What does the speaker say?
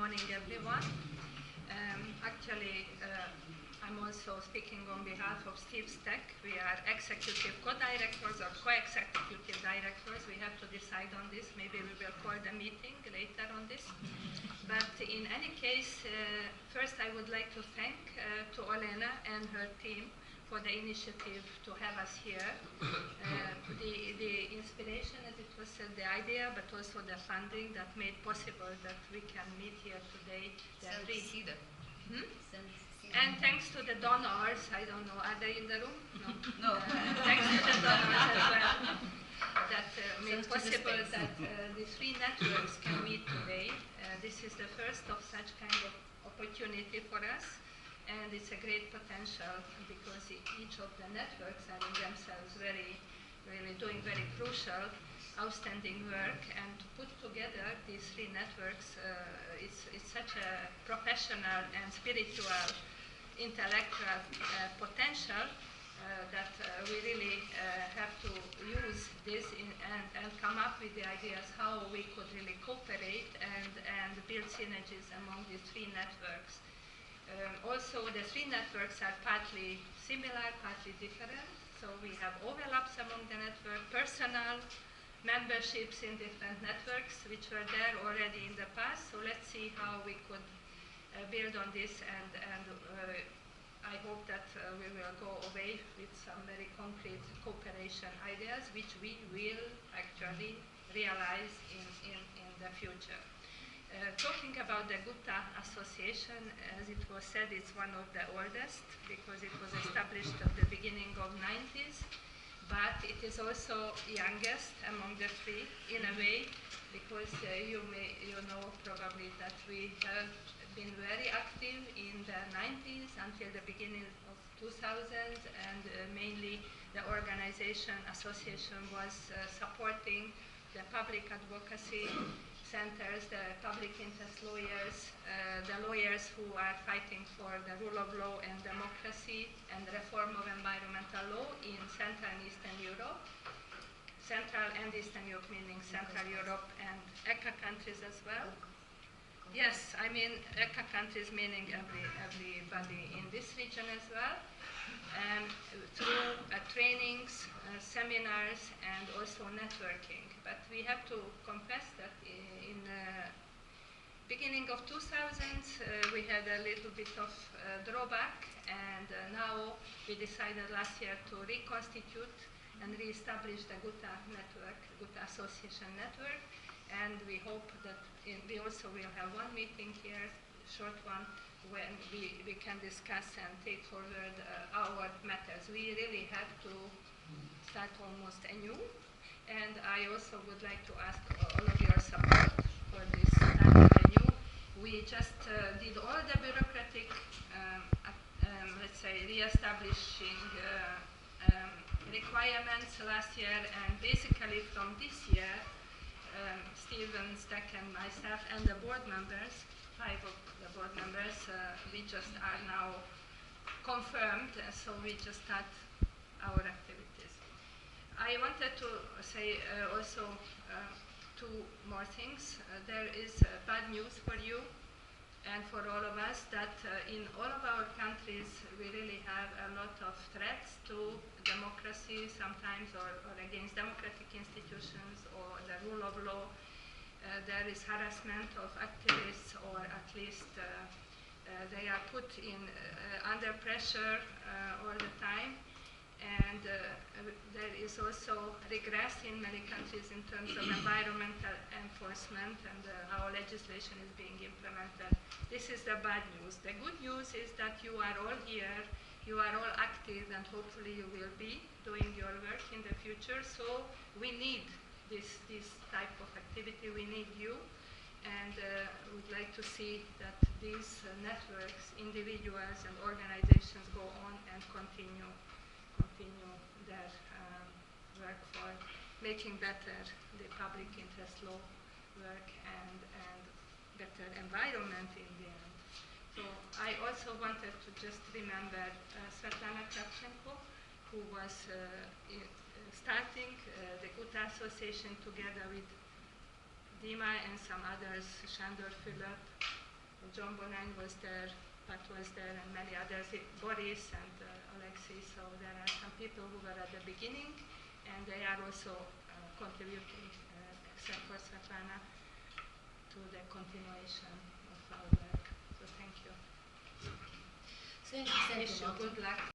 morning, everyone. Actually, I'm also speaking on behalf of Steve Steck. We are executive co-directors or co-executive directors. We have to decide on this. Maybe we will call the meeting later on this. But in any case, first I would like to thank to Olena and her team for the initiative to have us here. The inspiration, as it was said, the idea, but also the funding that made possible that we can meet here today. And thanks to the donors, I don't know, are they in the room? No. Thanks to the donors as well that made possible that the three networks can meet today. This is the first of such kind of opportunity for us. And it's a great potential because each of the networks are in themselves really doing very crucial, outstanding work. And to put together these three networks, it's such a professional and spiritual, intellectual potential that we really have to use this and come up with the ideas how we could really cooperate and build synergies among these three networks. Also, the three networks are partly similar, partly different. So we have overlaps among the network, personal memberships in different networks, which were there already in the past. So let's see how we could build on this, and I hope that we will go away with some very concrete cooperation ideas, which we will actually realize in the future. Talking about the Guta Association, as it was said, it's one of the oldest because it was established at the beginning of 90s, but it is also youngest among the three in a way because you know probably that we have been very active in the 90s until the beginning of 2000s, and mainly the organization Association was supporting the public advocacy centers, the public interest lawyers, the lawyers who are fighting for the rule of law and democracy and reform of environmental law in Central and Eastern Europe. Central and Eastern Europe meaning Central Europe and ECA countries as well. Yes, I mean ECA countries meaning everybody in this region as well. Through trainings, seminars, and also networking. But we have to confess that in the beginning of 2000s, we had a little bit of drawback, and now we decided last year to reconstitute and re-establish the Guta network, Guta Association network, and we hope that we also will have one meeting here, short one, when we can discuss and take forward our matters. We really have to start almost anew, and I also would like to ask all of your support for this starting anew. We just did all the bureaucratic, let's say, re-establishing requirements last year, and basically from this year, Steven Steck and myself and the board members, 5 of the board members, we just are now confirmed, so we just start our activities. I wanted to say also 2 more things. There is bad news for you and for all of us that in all of our countries we really have a lot of threats to democracy sometimes, or against democratic institutions or the rule of law. There is harassment of activists, or at least they are put in under pressure all the time. And there is also regress in many countries in terms of environmental enforcement and how legislation is being implemented. This is the bad news. The good news is that you are all here, you are all active, and hopefully you will be doing your work in the future. So we need this type of activity, we need you, and would like to see that these networks, individuals and organizations go on and continue their work for making better the public interest law work and better environment in the end. So I also wanted to just remember Svetlana Kravchenko, who was starting the Guta Association together with Dima and some others, Shandor Philip, John Bonine was there, Pat was there, and many others, Boris and Alexei. So there are some people who were at the beginning, and they are also contributing, except for Svetlana, to the continuation of our work. So thank you. Thank you. Wish you good luck.